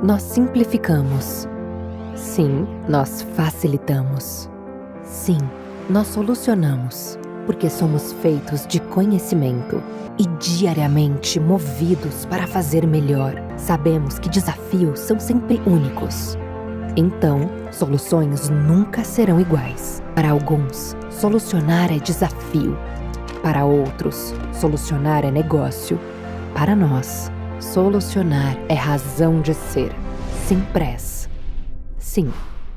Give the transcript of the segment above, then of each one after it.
nós simplificamos. Sim, nós facilitamos. Sim, nós solucionamos, porque somos feitos de conhecimento e diariamente movidos para fazer melhor. Sabemos que desafios são sempre únicos. Então, soluções nunca serão iguais. Para alguns, solucionar é desafio. Para outros, solucionar é negócio. Para nós, solucionar é razão de ser. Simpress. Sim,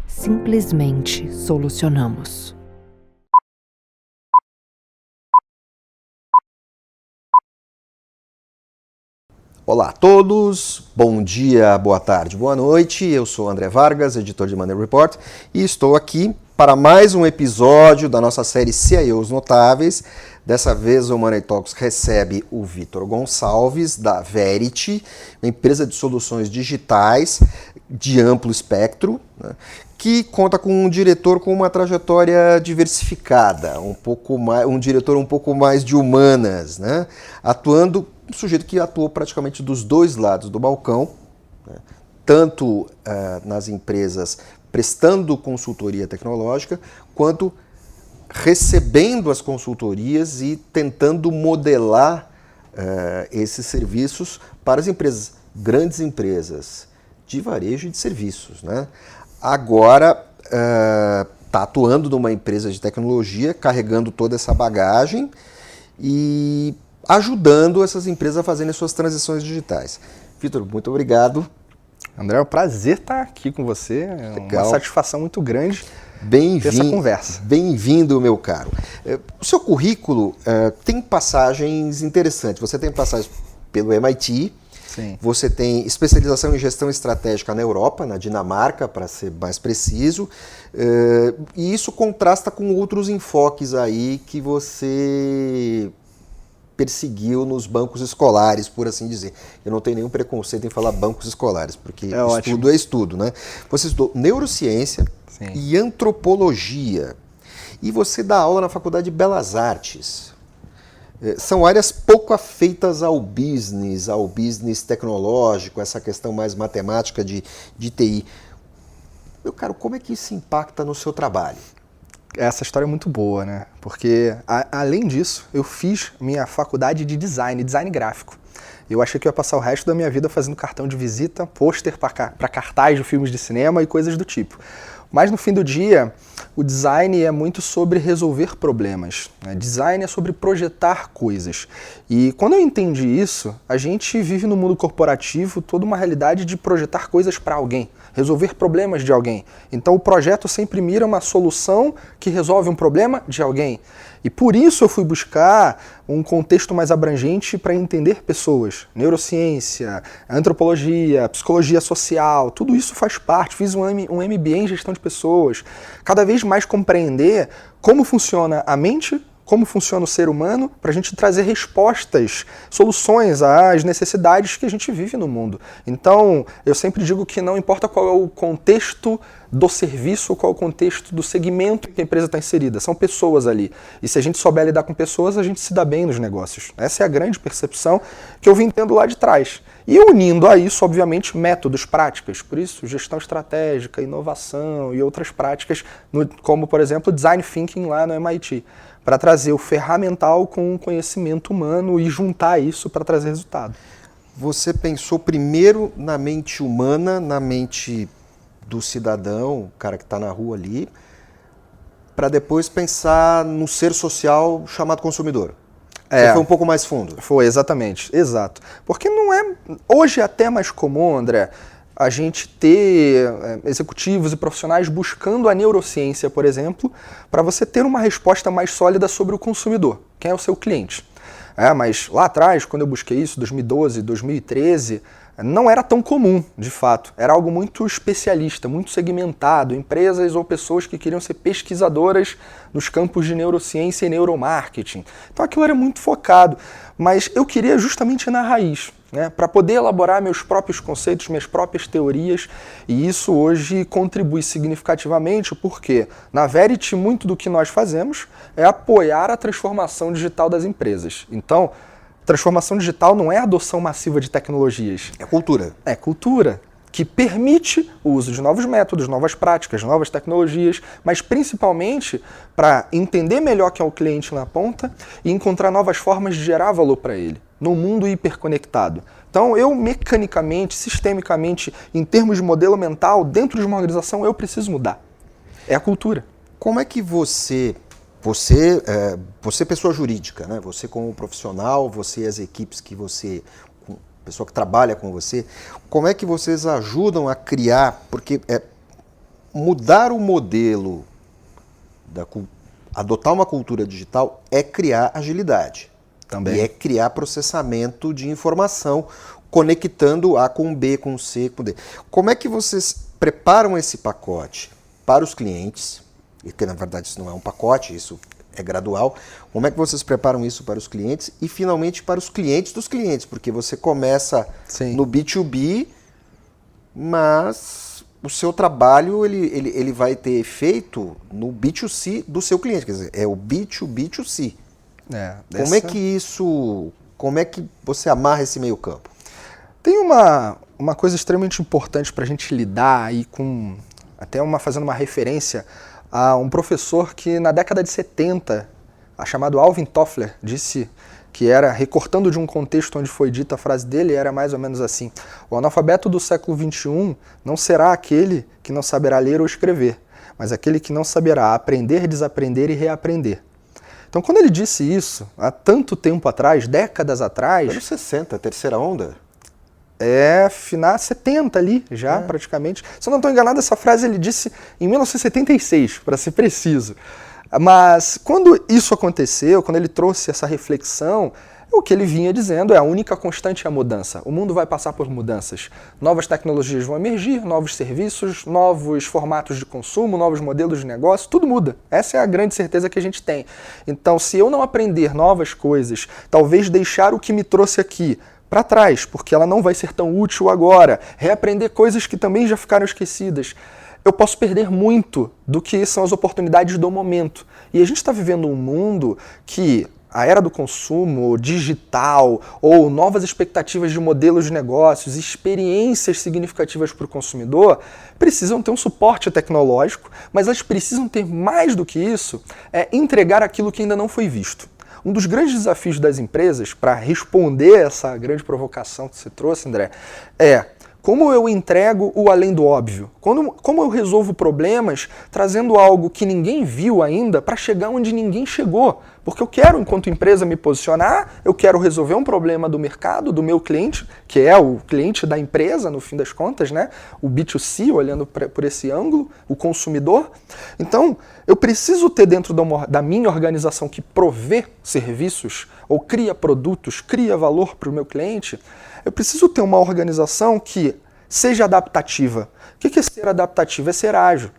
simplesmente solucionamos. Olá a todos, bom dia, boa tarde, boa noite. Eu sou André Vargas, editor de Money Report, e estou aqui para mais um episódio da nossa série CIOs Notáveis. Dessa vez o Money Talks recebe o Vitor Gonçalves, da Verity, uma empresa de soluções digitais de amplo espectro, né, que conta com um diretor com uma trajetória diversificada, um diretor um pouco mais de humanas, né, atuando um sujeito que atuou praticamente dos dois lados do balcão, né, tanto nas empresas prestando consultoria tecnológica, quanto recebendo as consultorias e tentando modelar esses serviços para as empresas, grandes empresas de varejo e de serviços, né? Agora está atuando numa empresa de tecnologia, carregando toda essa bagagem e ajudando essas empresas a fazerem as suas transições digitais. Vitor, muito obrigado. André, é um prazer estar aqui com você. É Legal. Uma satisfação muito grande ter essa conversa. Bem-vindo, meu caro. O seu currículo tem passagens interessantes. Você tem passagens pelo MIT, Sim. Você tem especialização em gestão estratégica na Europa, na Dinamarca, para ser mais preciso, e isso contrasta com outros enfoques aí que você perseguiu nos bancos escolares, por assim dizer. Eu não tenho nenhum preconceito em falar bancos escolares, porque estudo é estudo, né? Você estudou neurociência, Sim, e antropologia. E você dá aula na Faculdade de Belas Artes. São áreas pouco afeitas ao business tecnológico, essa questão mais matemática de TI. Meu caro, como é que isso impacta no seu trabalho? Essa história é muito boa, né? Porque, além disso, eu fiz minha faculdade de design gráfico. Eu achei que eu ia passar o resto da minha vida fazendo cartão de visita, pôster para cartaz de filmes de cinema e coisas do tipo. Mas no fim do dia, o design é muito sobre resolver problemas, né? Design é sobre projetar coisas. E quando eu entendi isso, a gente vive no mundo corporativo toda uma realidade de projetar coisas para alguém, resolver problemas de alguém. Então o projeto sempre mira uma solução que resolve um problema de alguém. E por isso eu fui buscar um contexto mais abrangente para entender pessoas. Neurociência, antropologia, psicologia social, tudo isso faz parte. Fiz um MBA em gestão de pessoas. Cada vez mais compreender como funciona a mente, como funciona o ser humano, para a gente trazer respostas, soluções às necessidades que a gente vive no mundo. Então, eu sempre digo que não importa qual é o contexto do serviço, qual é o contexto do segmento que a empresa está inserida, são pessoas ali. E se a gente souber lidar com pessoas, a gente se dá bem nos negócios. Essa é a grande percepção que eu vim tendo lá de trás. E unindo a isso, obviamente, métodos, práticas. Por isso, gestão estratégica, inovação e outras práticas, como, por exemplo, design thinking lá no MIT. Para trazer o ferramental com o conhecimento humano e juntar isso para trazer resultado. Você pensou primeiro na mente humana, na mente do cidadão, o cara que está na rua ali, para depois pensar no ser social chamado consumidor. Você foi um pouco mais fundo. Foi, exatamente. Exato. Porque não é... Hoje é até mais comum, André, a gente ter executivos e profissionais buscando a neurociência, por exemplo, para você ter uma resposta mais sólida sobre o consumidor, quem é o seu cliente. Mas lá atrás, quando eu busquei isso, 2012, 2013, não era tão comum, de fato. Era algo muito especialista, muito segmentado, empresas ou pessoas que queriam ser pesquisadoras nos campos de neurociência e neuromarketing. Então aquilo era muito focado, mas eu queria justamente ir na raiz, né, para poder elaborar meus próprios conceitos, minhas próprias teorias, e isso hoje contribui significativamente porque na Verity muito do que nós fazemos é apoiar a transformação digital das empresas. Então, transformação digital não é adoção massiva de tecnologias. É cultura. É cultura. que permite o uso de novos métodos, novas práticas, novas tecnologias, mas principalmente para entender melhor quem é o cliente na ponta e encontrar novas formas de gerar valor para ele, num mundo hiperconectado. Então, eu mecanicamente, sistemicamente, em termos de modelo mental, dentro de uma organização, eu preciso mudar. É a cultura. Como é que você pessoa jurídica, né? Você como profissional, você e as equipes que você, pessoa que trabalha com você, como é que vocês ajudam a criar, porque mudar o modelo, adotar uma cultura digital é criar agilidade. Também. E é criar processamento de informação, conectando A com B, com C, com D. Como é que vocês preparam esse pacote para os clientes? E que na verdade isso não é um pacote, isso é gradual. Como é que vocês preparam isso para os clientes e finalmente para os clientes dos clientes? Porque você começa no B2B, mas o seu trabalho ele vai ter efeito no B2C do seu cliente, quer dizer, é o B2B2C. Como é que você amarra esse meio campo? Tem uma coisa extremamente importante para a gente lidar aí com, fazendo uma referência a um professor que na década de 70, chamado Alvin Toffler, disse que era, recortando de um contexto onde foi dita a frase dele, era mais ou menos assim: o analfabeto do século XXI não será aquele que não saberá ler ou escrever, mas aquele que não saberá aprender, desaprender e reaprender. Então, quando ele disse isso, há tanto tempo atrás, décadas atrás... Anos 60, terceira onda? Final 70 ali, já praticamente. Se eu não estou enganado, essa frase ele disse em 1976, para ser preciso. Mas quando isso aconteceu, quando ele trouxe essa reflexão, o que ele vinha dizendo é: a única constante é a mudança. O mundo vai passar por mudanças. Novas tecnologias vão emergir, novos serviços, novos formatos de consumo, novos modelos de negócio, tudo muda. Essa é a grande certeza que a gente tem. Então, se eu não aprender novas coisas, talvez deixar o que me trouxe aqui para trás, porque ela não vai ser tão útil agora, reaprender coisas que também já ficaram esquecidas, eu posso perder muito do que são as oportunidades do momento. E a gente está vivendo um mundo que a era do consumo digital ou novas expectativas de modelos de negócios, experiências significativas para o consumidor, precisam ter um suporte tecnológico, mas elas precisam ter mais do que isso, entregar aquilo que ainda não foi visto. Um dos grandes desafios das empresas, para responder essa grande provocação que você trouxe, André, é como eu entrego o além do óbvio? Como eu resolvo problemas trazendo algo que ninguém viu ainda para chegar onde ninguém chegou? Porque eu quero, enquanto empresa, me posicionar, eu quero resolver um problema do mercado, do meu cliente, que é o cliente da empresa, no fim das contas, né? O B2C, olhando por esse ângulo, o consumidor. Então, eu preciso ter dentro da minha organização que provê serviços ou cria produtos, cria valor para o meu cliente, eu preciso ter uma organização que seja adaptativa. O que é ser adaptativo? É ser ágil.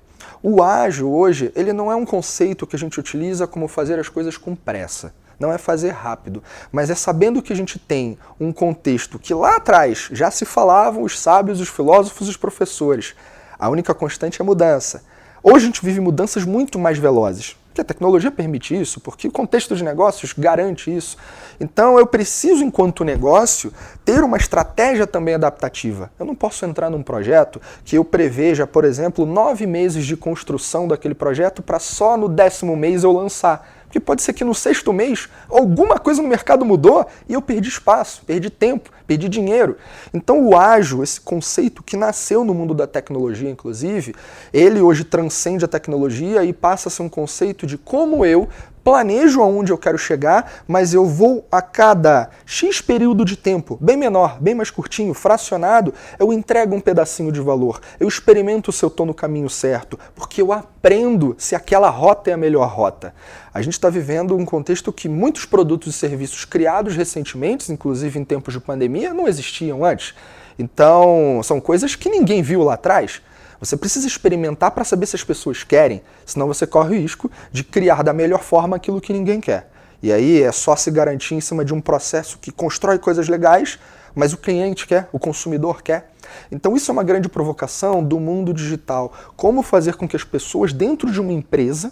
O ágil hoje, ele não é um conceito que a gente utiliza como fazer as coisas com pressa. Não é fazer rápido, mas é sabendo que a gente tem um contexto que lá atrás já se falavam os sábios, os filósofos e os professores. A única constante é a mudança. Hoje a gente vive mudanças muito mais velozes. Porque a tecnologia permite isso, porque o contexto de negócios garante isso. Então eu preciso, enquanto negócio, ter uma estratégia também adaptativa. Eu não posso entrar num projeto que eu preveja, por exemplo, 9 meses de construção daquele projeto para só no 10º mês eu lançar. Porque pode ser que no 6º mês alguma coisa no mercado mudou e eu perdi espaço, perdi tempo, perdi dinheiro. Então o ágil, esse conceito que nasceu no mundo da tecnologia, inclusive, ele hoje transcende a tecnologia e passa a ser um conceito de como eu planejo aonde eu quero chegar, mas eu vou a cada X período de tempo, bem menor, bem mais curtinho, fracionado, eu entrego um pedacinho de valor. Eu experimento se eu estou no caminho certo, porque eu aprendo se aquela rota é a melhor rota. A gente está vivendo um contexto que muitos produtos e serviços criados recentemente, inclusive em tempos de pandemia, não existiam antes. Então, são coisas que ninguém viu lá atrás. Você precisa experimentar para saber se as pessoas querem, senão você corre o risco de criar da melhor forma aquilo que ninguém quer. E aí é só se garantir em cima de um processo que constrói coisas legais, mas o cliente quer, o consumidor quer. Então isso é uma grande provocação do mundo digital. Como fazer com que as pessoas dentro de uma empresa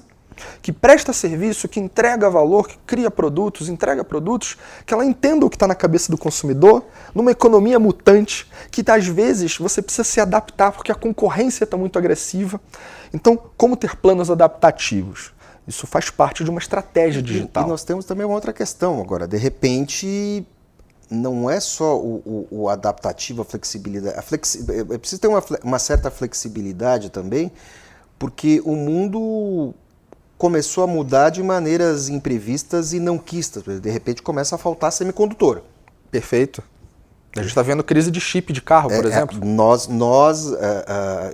que presta serviço, que entrega valor, que cria produtos, entrega produtos, que ela entenda o que está na cabeça do consumidor, numa economia mutante, que às vezes você precisa se adaptar porque a concorrência está muito agressiva. Então, como ter planos adaptativos? Isso faz parte de uma estratégia digital. E nós temos também uma outra questão agora. De repente, não é só o adaptativo, a flexibilidade. É preciso ter uma certa flexibilidade também, porque o mundo começou a mudar de maneiras imprevistas e não quistas. De repente começa a faltar semicondutor. Perfeito. A gente está vendo crise de chip de carro, por exemplo.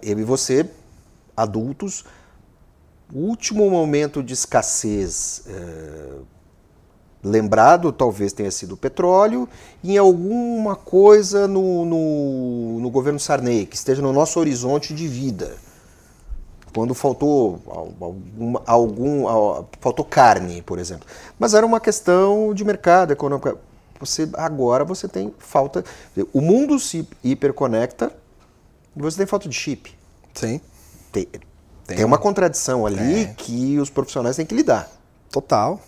Eu e você, adultos, o último momento de escassez lembrado talvez tenha sido o petróleo e em alguma coisa no governo Sarney, que esteja no nosso horizonte de vida. Quando faltou faltou carne, por exemplo. Mas era uma questão de mercado econômico. Agora você tem falta. O mundo se hiperconecta e você tem falta de chip. Sim. Tem uma contradição ali que os profissionais têm que lidar. Total.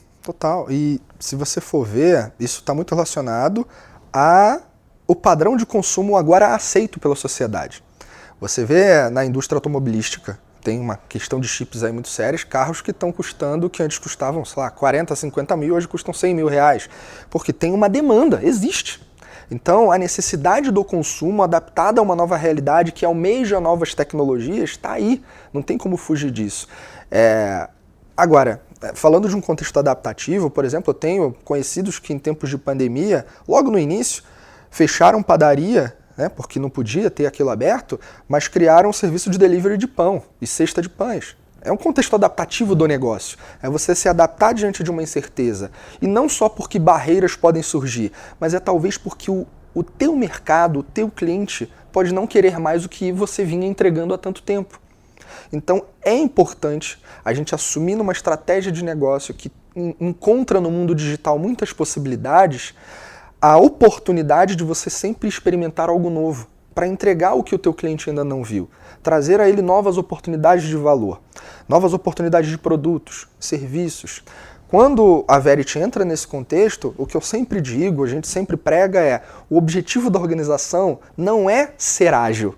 E se você for ver, isso está muito relacionado ao padrão de consumo agora aceito pela sociedade. Você vê na indústria automobilística, tem uma questão de chips aí muito sérias, carros que estão custando, que antes custavam, sei lá, 40, 50 mil, hoje custam 100 mil reais. Porque tem uma demanda, existe. Então, a necessidade do consumo adaptada a uma nova realidade que almeja novas tecnologias está aí, não tem como fugir disso. Agora, falando de um contexto adaptativo, por exemplo, eu tenho conhecidos que em tempos de pandemia, logo no início, fecharam padaria, né, porque não podia ter aquilo aberto, mas criaram um serviço de delivery de pão e cesta de pães. É um contexto adaptativo do negócio. É você se adaptar diante de uma incerteza. E não só porque barreiras podem surgir, mas é talvez porque o teu mercado, o teu cliente, pode não querer mais o que você vinha entregando há tanto tempo. Então é importante a gente assumir numa estratégia de negócio que encontra no mundo digital muitas possibilidades, a oportunidade de você sempre experimentar algo novo, para entregar o que o teu cliente ainda não viu, trazer a ele novas oportunidades de valor, novas oportunidades de produtos, serviços. Quando a Verity entra nesse contexto, o que eu sempre digo, a gente sempre prega o objetivo da organização não é ser ágil.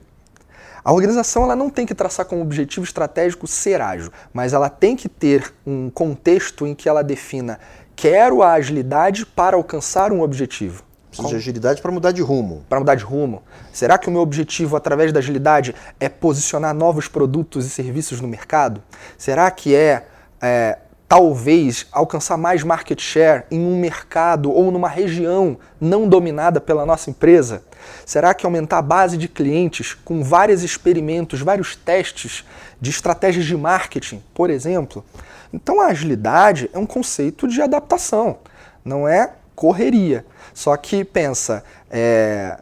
A organização ela não tem que traçar como objetivo estratégico ser ágil, mas ela tem que ter um contexto em que ela defina: quero a agilidade para alcançar um objetivo. Preciso de agilidade para mudar de rumo. Para mudar de rumo. Será que o meu objetivo, através da agilidade, é posicionar novos produtos e serviços no mercado? Será que talvez, alcançar mais market share em um mercado ou numa região não dominada pela nossa empresa? Será que aumentar a base de clientes com vários experimentos, vários testes de estratégias de marketing, por exemplo? Então a agilidade é um conceito de adaptação, não é correria. Só que pensa,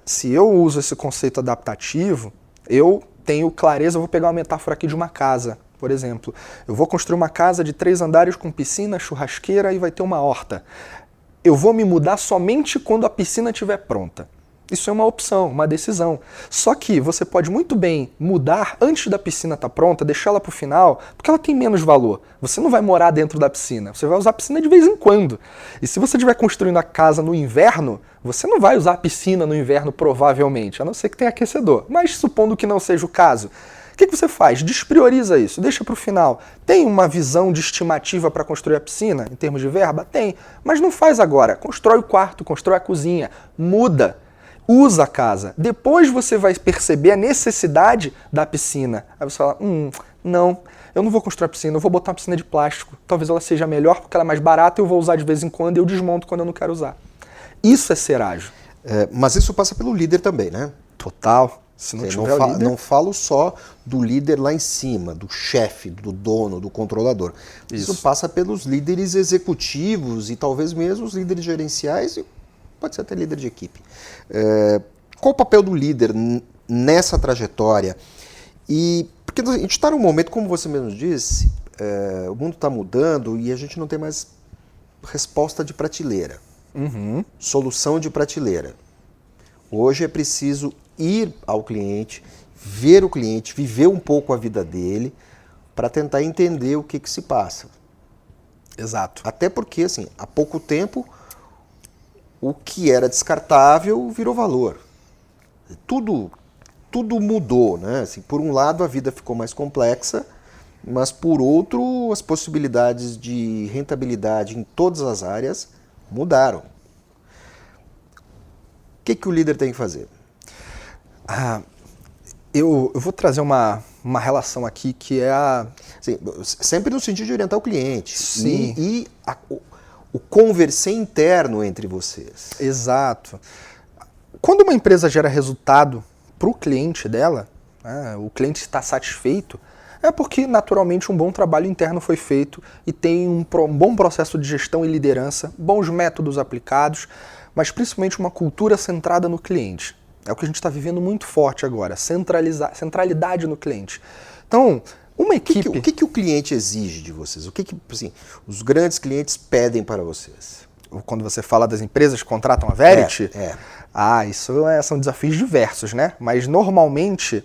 se eu uso esse conceito adaptativo, eu tenho clareza, eu vou pegar uma metáfora aqui de uma casa, por exemplo. Eu vou construir uma casa de 3 andares com piscina, churrasqueira e vai ter uma horta. Eu vou me mudar somente quando a piscina estiver pronta. Isso é uma opção, uma decisão. Só que você pode muito bem mudar antes da piscina estar pronta, deixá-la para o final, porque ela tem menos valor. Você não vai morar dentro da piscina, você vai usar a piscina de vez em quando. E se você estiver construindo a casa no inverno, você não vai usar a piscina no inverno provavelmente, a não ser que tenha aquecedor. Mas supondo que não seja o caso, o que você faz? Desprioriza isso, deixa para o final. Tem uma visão de estimativa para construir a piscina, em termos de verba? Tem, mas não faz agora. Constrói o quarto, constrói a cozinha, muda. Usa a casa. Depois você vai perceber a necessidade da piscina. Aí você fala, não, eu não vou construir a piscina, eu vou botar uma piscina de plástico. Talvez ela seja melhor porque ela é mais barata, eu vou usar de vez em quando e eu desmonto quando eu não quero usar. Isso é ser ágil. Mas isso passa pelo líder também, né? Total. Se não tiver o líder... Não falo só do líder lá em cima, do chefe, do dono, do controlador. Isso passa pelos líderes executivos e talvez mesmo os líderes gerenciais e pode ser até líder de equipe. Qual o papel do líder nessa trajetória? E porque a gente está num momento, como você mesmo disse, o mundo está mudando e a gente não tem mais resposta de prateleira, solução de prateleira. Hoje é preciso ir ao cliente, ver o cliente, viver um pouco a vida dele, para tentar entender o que se passa. Exato. Até porque, assim, há pouco tempo, o que era descartável virou valor. Tudo mudou, né? Assim, por um lado, a vida ficou mais complexa, mas por outro, as possibilidades de rentabilidade em todas as áreas mudaram. O que o líder tem que fazer? Eu vou trazer uma relação aqui que é Sim, sempre no sentido de orientar o cliente. Sim. E o conversar interno entre vocês. Exato. Quando uma empresa gera resultado para o cliente dela, né, o cliente está satisfeito, é porque naturalmente um bom trabalho interno foi feito e tem um bom processo de gestão e liderança, bons métodos aplicados, mas principalmente uma cultura centrada no cliente. É o que a gente está vivendo muito forte agora, centralidade no cliente. Então, uma equipe... O que o cliente exige de vocês? O que assim, os grandes clientes pedem para vocês? Quando você fala das empresas que contratam a Verity, isso são desafios diversos, né? Mas normalmente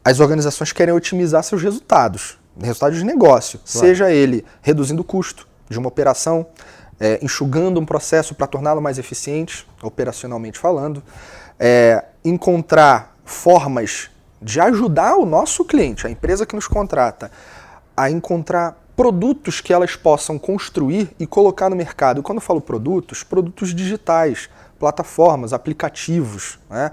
as organizações querem otimizar seus resultados de negócio, Claro. Seja ele reduzindo o custo de uma operação, enxugando um processo para torná-lo mais eficiente, operacionalmente falando, encontrar formas de ajudar o nosso cliente, a empresa que nos contrata, a encontrar produtos que elas possam construir e colocar no mercado. Quando eu falo produtos digitais, plataformas, aplicativos, né?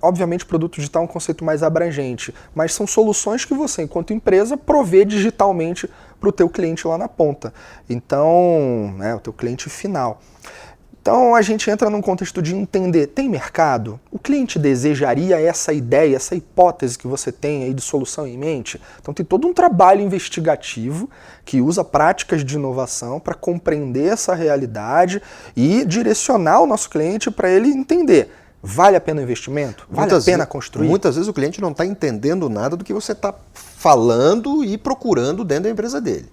Obviamente, produto digital é um conceito mais abrangente, mas são soluções que você, enquanto empresa, provê digitalmente para o teu cliente lá na ponta. Então, o teu cliente final. Então, a gente entra num contexto de entender, tem mercado? O cliente desejaria essa ideia, essa hipótese que você tem aí de solução em mente? Então, tem todo um trabalho investigativo que usa práticas de inovação para compreender essa realidade e direcionar o nosso cliente para ele entender. Vale a pena o investimento? Vale a pena construir? Muitas vezes o cliente não está entendendo nada do que você está falando e procurando dentro da empresa dele.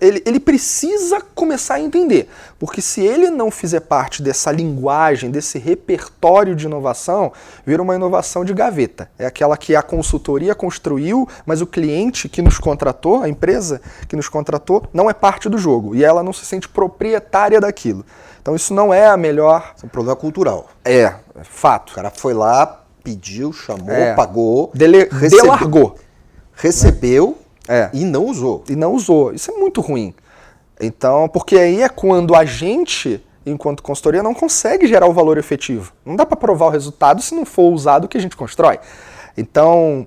Ele precisa começar a entender, porque se ele não fizer parte dessa linguagem, desse repertório de inovação, vira uma inovação de gaveta. É aquela que a consultoria construiu, mas o cliente que nos contratou, a empresa que nos contratou, não é parte do jogo e ela não se sente proprietária daquilo. Então isso não é a melhor... Isso é um problema cultural. Fato. O cara foi lá, pediu, chamou, pagou, delargou. Recebeu... E não usou. Isso é muito ruim. Então, porque aí é quando a gente, enquanto consultoria, não consegue gerar o valor efetivo. Não dá para provar o resultado se não for usado o que a gente constrói. Então,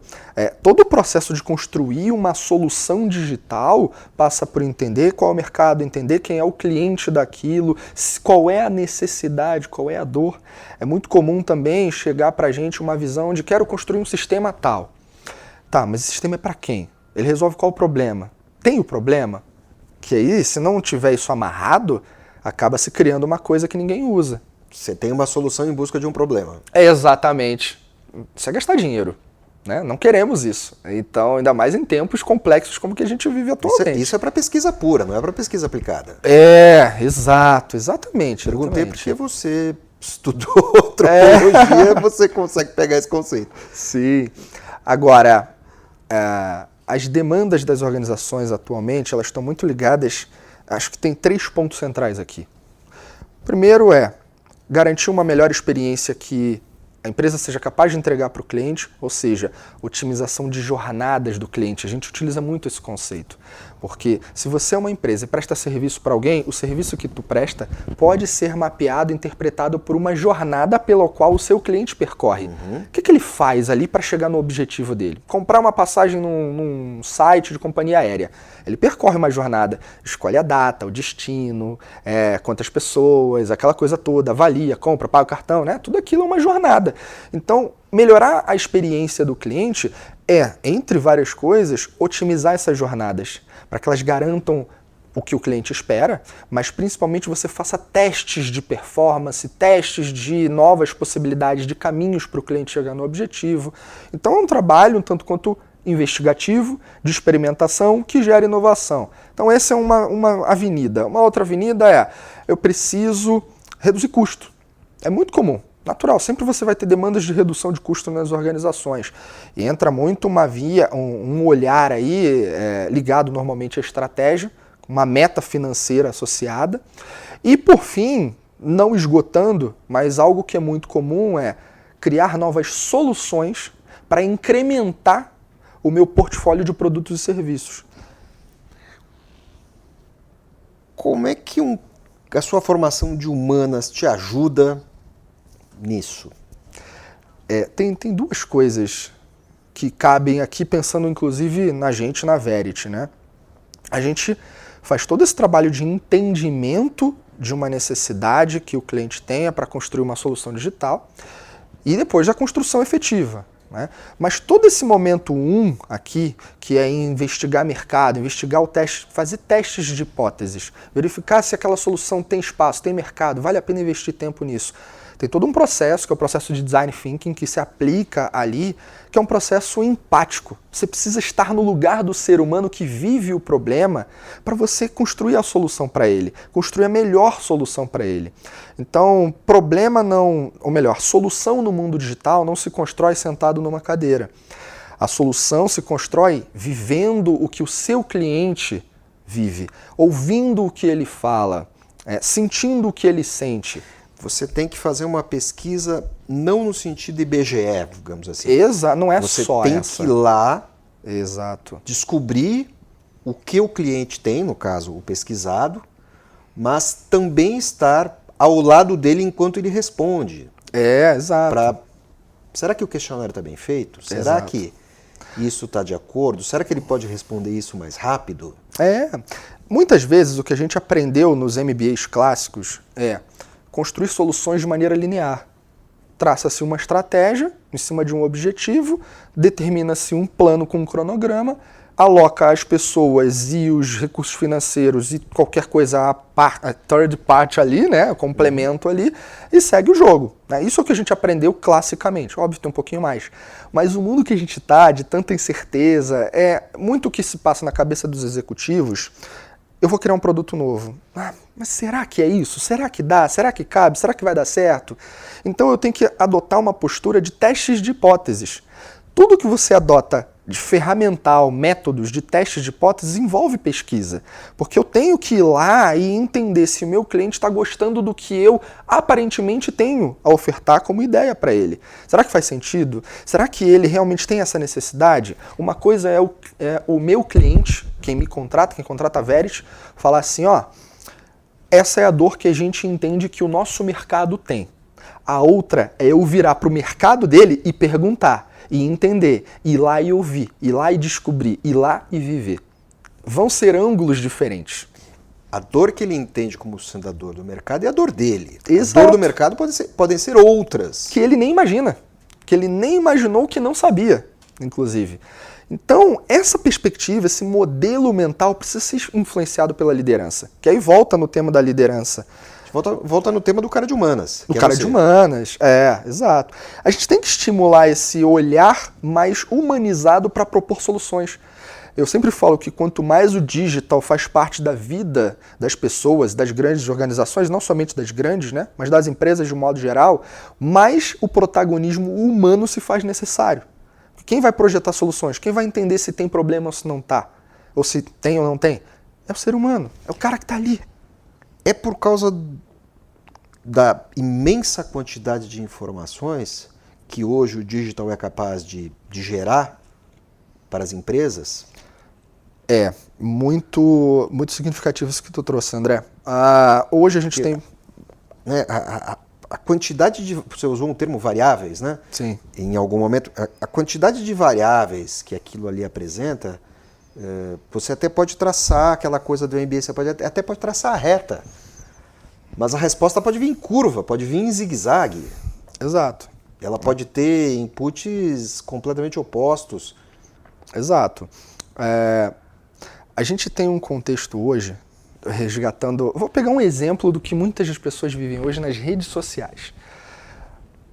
todo o processo de construir uma solução digital passa por entender qual é o mercado, entender quem é o cliente daquilo, qual é a necessidade, qual é a dor. É muito comum também chegar para a gente uma visão de quero construir um sistema tal. Tá, mas esse sistema é para quem? Ele resolve qual o problema? Tem o problema? Que aí, se não tiver isso amarrado, acaba se criando uma coisa que ninguém usa. Você tem uma solução em busca de um problema. Exatamente. Isso é gastar dinheiro, né? Não queremos isso. Então, ainda mais em tempos complexos como que a gente vive atualmente. Isso é para pesquisa pura, não é para pesquisa aplicada. Exatamente. Perguntei porque você estudou antropologia, você consegue pegar esse conceito. Sim. Agora, as demandas das organizações atualmente, elas estão muito ligadas, acho que tem 3 pontos centrais aqui. Primeiro é garantir uma melhor experiência que a empresa seja capaz de entregar para o cliente, ou seja, otimização de jornadas do cliente. A gente utiliza muito esse conceito, porque se você é uma empresa e presta serviço para alguém, o serviço que tu presta pode ser mapeado, interpretado por uma jornada pela qual o seu cliente percorre. O que ele faz ali para chegar no objetivo dele? Comprar uma passagem num site de companhia aérea. Ele percorre uma jornada, escolhe a data, o destino, quantas pessoas, aquela coisa toda, avalia, compra, paga o cartão, né? Tudo aquilo é uma jornada. Então, melhorar a experiência do cliente entre várias coisas, otimizar essas jornadas, para que elas garantam o que o cliente espera, mas principalmente você faça testes de performance, testes de novas possibilidades de caminhos para o cliente chegar no objetivo. Então é um trabalho um tanto quanto investigativo, de experimentação, que gera inovação. Então essa é uma avenida. Uma outra avenida eu preciso reduzir custo. É muito comum. Natural, sempre você vai ter demandas de redução de custo nas organizações. E entra muito um olhar aí ligado normalmente à estratégia, uma meta financeira associada. E, por fim, não esgotando, mas algo que é muito comum é criar novas soluções para incrementar o meu portfólio de produtos e serviços. Como é que a sua formação de humanas te ajuda nisso? Tem duas coisas que cabem aqui, pensando inclusive na gente, na Verity, né? A gente faz todo esse trabalho de entendimento de uma necessidade que o cliente tenha para construir uma solução digital e depois a construção efetiva, né? Mas todo esse momento 1 aqui, que é investigar mercado, investigar o teste, fazer testes de hipóteses, verificar se aquela solução tem espaço, tem mercado, vale a pena investir tempo nisso. Tem todo um processo, que é o processo de design thinking, que se aplica ali, que é um processo empático. Você precisa estar no lugar do ser humano que vive o problema para você construir a solução para ele, construir a melhor solução para ele. Então, solução no mundo digital não se constrói sentado numa cadeira. A solução se constrói vivendo o que o seu cliente vive, ouvindo o que ele fala, sentindo o que ele sente. Você tem que fazer uma pesquisa não no sentido IBGE, digamos assim. Exato, não é você só tem essa. que ir lá, descobrir o que o cliente tem, no caso, o pesquisado, mas também estar ao lado dele enquanto ele responde. Exato. Será que o questionário está bem feito? Será Exato. que isso está de acordo? Será que ele pode responder isso mais rápido? Muitas vezes o que a gente aprendeu nos MBAs clássicos é construir soluções de maneira linear. Traça-se uma estratégia em cima de um objetivo, determina-se um plano com um cronograma, aloca as pessoas e os recursos financeiros e qualquer coisa a third party ali, né, complemento ali, e segue o jogo. Isso é o que a gente aprendeu classicamente. Óbvio, tem um pouquinho mais. Mas o mundo que a gente está, de tanta incerteza, muito o que se passa na cabeça dos executivos. Eu vou criar um produto novo. Mas será que é isso? Será que dá? Será que cabe? Será que vai dar certo? Então eu tenho que adotar uma postura de testes de hipóteses. Tudo que você adota de ferramental, métodos de testes de hipóteses envolve pesquisa. Porque eu tenho que ir lá e entender se o meu cliente está gostando do que eu aparentemente tenho a ofertar como ideia para ele. Será que faz sentido? Será que ele realmente tem essa necessidade? Uma coisa é o meu cliente, quem me contrata, quem contrata a Verity, falar assim, essa é a dor que a gente entende que o nosso mercado tem. A outra é eu virar para o mercado dele e perguntar, e entender, ir lá e ouvir, ir lá e descobrir, ir lá e viver. Vão ser ângulos diferentes. A dor que ele entende como sendo a dor do mercado é a dor dele. Exato. A dor do mercado podem ser outras. Que ele nem imagina. Que ele nem imaginou, que não sabia, inclusive. Então, essa perspectiva, esse modelo mental precisa ser influenciado pela liderança. Que aí volta no tema da liderança. Volta no tema do cara de humanas. Do cara de humanas, exato. A gente tem que estimular esse olhar mais humanizado para propor soluções. Eu sempre falo que quanto mais o digital faz parte da vida das pessoas, das grandes organizações, não somente das grandes, né, mas das empresas de um modo geral, mais o protagonismo humano se faz necessário. Quem vai projetar soluções? Quem vai entender se tem problema ou se não está? Ou se tem ou não tem? É o ser humano, é o cara que está ali. É por causa da imensa quantidade de informações que hoje o digital é capaz de gerar para as empresas? É muito significativo isso que tu trouxe, André. Hoje a gente tem... A quantidade de... Você usou um termo variáveis, né? Sim. Em algum momento, a quantidade de variáveis que aquilo ali apresenta, você até pode traçar aquela coisa do MBA, você até pode traçar a reta. Mas a resposta pode vir em curva, pode vir em zigue-zague. Exato. Ela pode ter inputs completamente opostos. Exato. A gente tem um contexto hoje, resgatando... Vou pegar um exemplo do que muitas das pessoas vivem hoje nas redes sociais.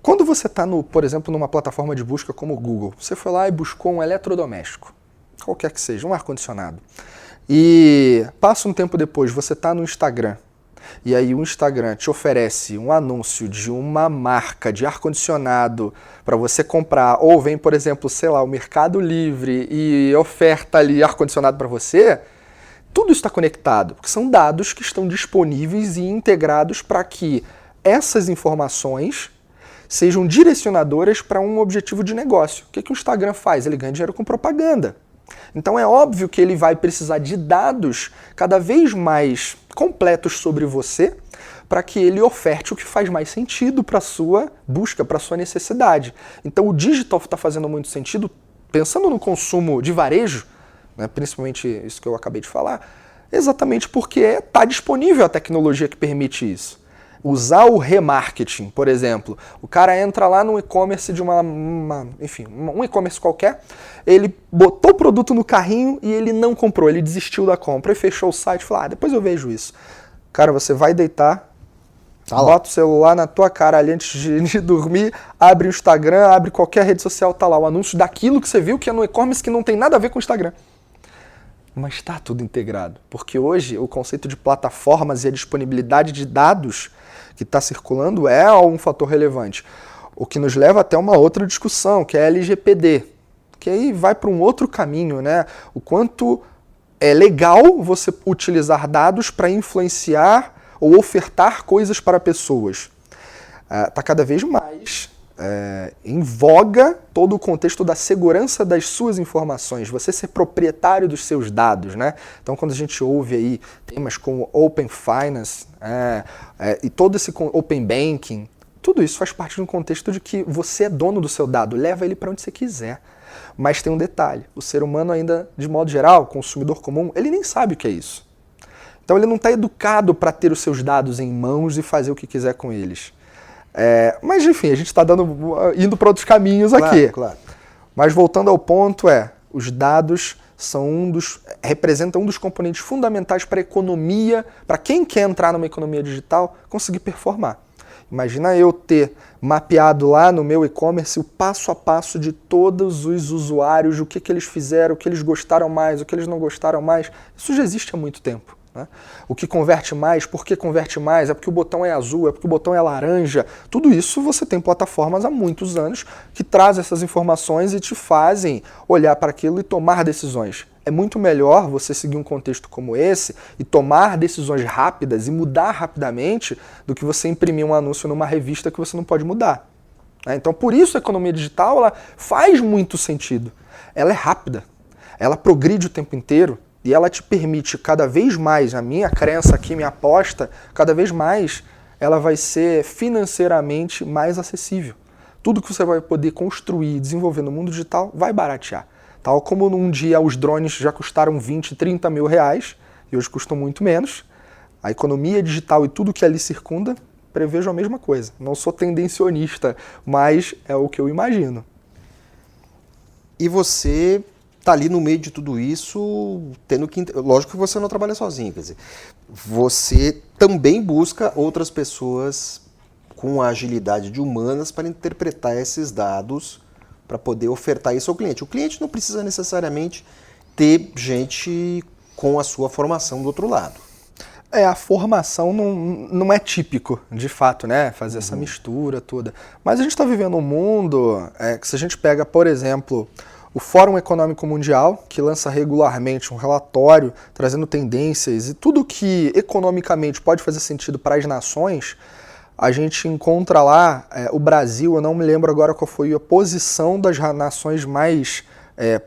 Quando você está, por exemplo, numa plataforma de busca como o Google, você foi lá e buscou um eletrodoméstico, qualquer que seja, um ar-condicionado. E passa um tempo depois, você está no Instagram, e aí o Instagram te oferece um anúncio de uma marca de ar-condicionado para você comprar, ou vem, por exemplo, sei lá, o Mercado Livre e oferta ali ar-condicionado para você, Tudo está conectado, porque são dados que estão disponíveis e integrados para que essas informações sejam direcionadoras para um objetivo de negócio. O que o Instagram faz? Ele ganha dinheiro com propaganda. Então é óbvio que ele vai precisar de dados cada vez mais completos sobre você para que ele oferte o que faz mais sentido para a sua busca, para a sua necessidade. Então o digital está fazendo muito sentido, pensando no consumo de varejo, né, principalmente isso que eu acabei de falar, exatamente porque está disponível a tecnologia que permite isso. Usar o remarketing, por exemplo, o cara entra lá no e-commerce de um e-commerce qualquer, ele botou o produto no carrinho e ele não comprou, ele desistiu da compra e fechou o site e falou, depois eu vejo isso. Cara, você vai deitar, bota o celular na tua cara ali antes de dormir, abre o Instagram, abre qualquer rede social, tá lá o anúncio daquilo que você viu que é no e-commerce que não tem nada a ver com o Instagram. Mas está tudo integrado, porque hoje o conceito de plataformas e a disponibilidade de dados que está circulando é um fator relevante. O que nos leva até uma outra discussão, que é a LGPD, que aí vai para um outro caminho, né? O quanto é legal você utilizar dados para influenciar ou ofertar coisas para pessoas. Está cada vez mais em voga todo o contexto da segurança das suas informações, você ser proprietário dos seus dados, né? Então, quando a gente ouve aí temas como Open Finance e todo esse Open Banking, tudo isso faz parte de um contexto de que você é dono do seu dado, leva ele para onde você quiser. Mas tem um detalhe, o ser humano ainda, de modo geral, consumidor comum, ele nem sabe o que é isso. Então ele não está educado para ter os seus dados em mãos e fazer o que quiser com eles. Mas enfim, a gente está indo para outros caminhos aqui. Claro. Mas voltando ao ponto, os dados representam um dos componentes fundamentais para a economia, para quem quer entrar numa economia digital, conseguir performar. Imagina eu ter mapeado lá no meu e-commerce o passo a passo de todos os usuários, o que eles fizeram, o que eles gostaram mais, o que eles não gostaram mais. Isso já existe há muito tempo. O que converte mais, por que converte mais, é porque o botão é azul, é porque o botão é laranja. Tudo isso você tem plataformas há muitos anos que trazem essas informações e te fazem olhar para aquilo e tomar decisões. É muito melhor você seguir um contexto como esse e tomar decisões rápidas e mudar rapidamente do que você imprimir um anúncio numa revista que você não pode mudar. Então, por isso a economia digital ela faz muito sentido. Ela é rápida, ela progride o tempo inteiro, e ela te permite cada vez mais, a minha crença aqui, minha aposta, cada vez mais ela vai ser financeiramente mais acessível. Tudo que você vai poder construir e desenvolver no mundo digital vai baratear. Tal como num dia os drones já custaram 20, 30 mil reais, e hoje custam muito menos, a economia digital e tudo que ali circunda, prevejo a mesma coisa. Não sou tendencionista, mas é o que eu imagino. E você está ali no meio de tudo isso, tendo que... Lógico que você não trabalha sozinho, quer dizer, você também busca outras pessoas com a agilidade de humanas para interpretar esses dados, para poder ofertar isso ao cliente. O cliente não precisa necessariamente ter gente com a sua formação do outro lado. A formação não é típico, de fato, né? Fazer essa mistura toda. Mas a gente está vivendo um mundo que se a gente pega, por exemplo, o Fórum Econômico Mundial, que lança regularmente um relatório trazendo tendências e tudo que economicamente pode fazer sentido para as nações, a gente encontra lá o Brasil, eu não me lembro agora qual foi a posição das nações mais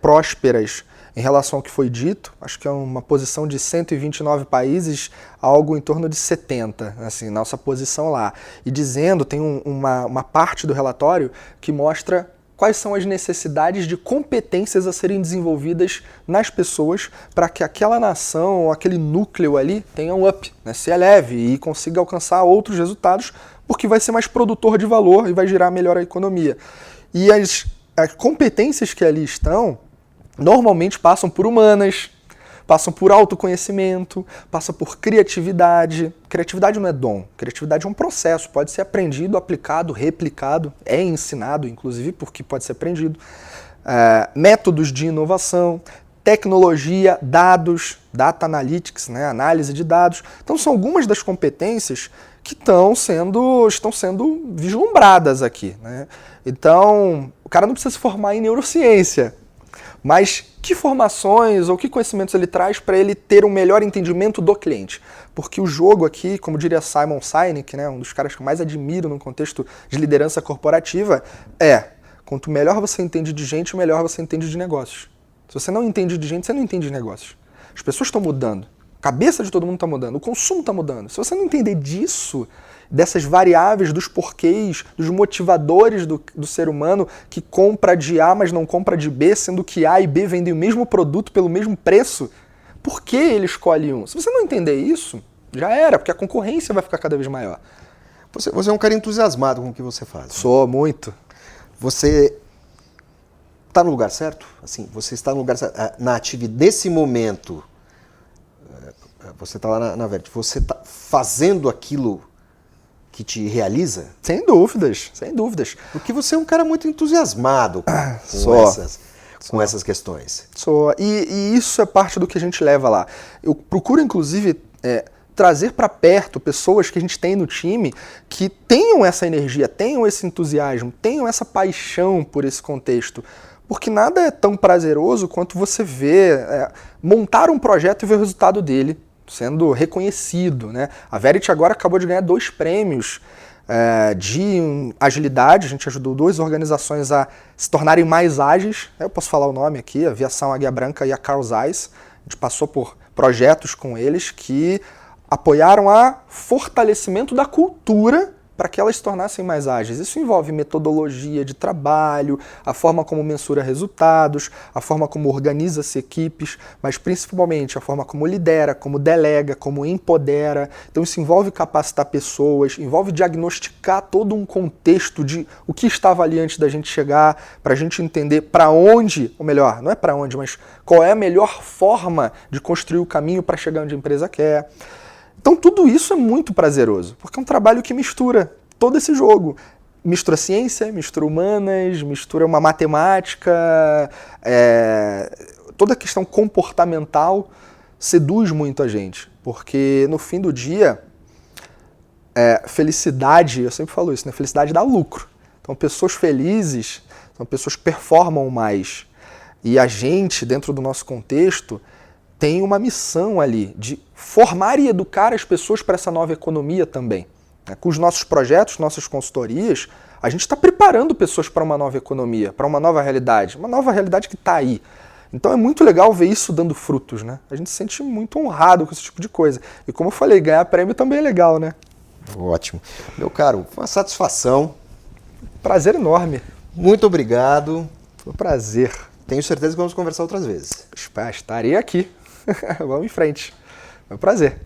prósperas em relação ao que foi dito, acho que é uma posição de 129 países, algo em torno de 70, assim, nossa posição lá. E dizendo, tem uma parte do relatório que mostra quais são as necessidades de competências a serem desenvolvidas nas pessoas para que aquela nação ou aquele núcleo ali tenha um up, né, se eleve e consiga alcançar outros resultados, porque vai ser mais produtor de valor e vai girar melhor a economia. E as competências que ali estão normalmente passam por humanas, passam por autoconhecimento, passam por criatividade. Criatividade não é dom, criatividade é um processo, pode ser aprendido, aplicado, replicado, é ensinado, inclusive, porque pode ser aprendido. Métodos de inovação, tecnologia, dados, data analytics, né, análise de dados. Então são algumas das competências que estão sendo vislumbradas aqui, né? Então, o cara não precisa se formar em neurociência Mas que formações ou que conhecimentos ele traz para ele ter um melhor entendimento do cliente? Porque o jogo aqui, como diria Simon Sinek, né, um dos caras que eu mais admiro no contexto de liderança corporativa, quanto melhor você entende de gente, melhor você entende de negócios. Se você não entende de gente, você não entende de negócios. As pessoas estão mudando, a cabeça de todo mundo está mudando, o consumo está mudando. Se você não entender disso, dessas variáveis, dos porquês, dos motivadores do ser humano que compra de A, mas não compra de B, sendo que A e B vendem o mesmo produto pelo mesmo preço, por que ele escolhe um? Se você não entender isso, já era, porque a concorrência vai ficar cada vez maior. Você é um cara entusiasmado com o que você faz. Sou, muito. Você está no lugar certo? Assim, você está no lugar certo. Na atividade, nesse momento, você está lá na Verity, você está fazendo aquilo que te realiza? Sem dúvidas, sem dúvidas. Porque você é um cara muito entusiasmado com essas questões. E isso é parte do que a gente leva lá. Eu procuro, inclusive, trazer para perto pessoas que a gente tem no time que tenham essa energia, tenham esse entusiasmo, tenham essa paixão por esse contexto. Porque nada é tão prazeroso quanto você ver, montar um projeto e ver o resultado dele sendo reconhecido, né? A Verity agora acabou de ganhar 2 prêmios de agilidade. A gente ajudou 2 organizações a se tornarem mais ágeis. Eu posso falar o nome aqui, a Aviação Águia Branca e a Carl Zeiss. A gente passou por projetos com eles que apoiaram a fortalecimento da cultura para que elas se tornassem mais ágeis. Isso envolve metodologia de trabalho, a forma como mensura resultados, a forma como organiza-se equipes, mas principalmente a forma como lidera, como delega, como empodera. Então isso envolve capacitar pessoas, envolve diagnosticar todo um contexto de o que estava ali antes da gente chegar, para a gente entender para onde, ou melhor, não é para onde, mas qual é a melhor forma de construir o caminho para chegar onde a empresa quer. Então tudo isso é muito prazeroso, porque é um trabalho que mistura todo esse jogo. Mistura ciência, mistura humanas, mistura uma matemática, toda a questão comportamental seduz muito a gente, porque no fim do dia, felicidade, eu sempre falo isso, né? Felicidade dá lucro. Então pessoas felizes são pessoas que performam mais. E a gente, dentro do nosso contexto, tem uma missão ali de formar e educar as pessoas para essa nova economia também. Com os nossos projetos, nossas consultorias, a gente está preparando pessoas para uma nova economia, para uma nova realidade que está aí. Então é muito legal ver isso dando frutos, né? A gente se sente muito honrado com esse tipo de coisa. E como eu falei, ganhar prêmio também é legal, né? Ótimo. Meu caro, foi uma satisfação. Prazer enorme. Muito obrigado. Foi um prazer. Tenho certeza que vamos conversar outras vezes. Estarei aqui. Vamos em frente. Foi um prazer.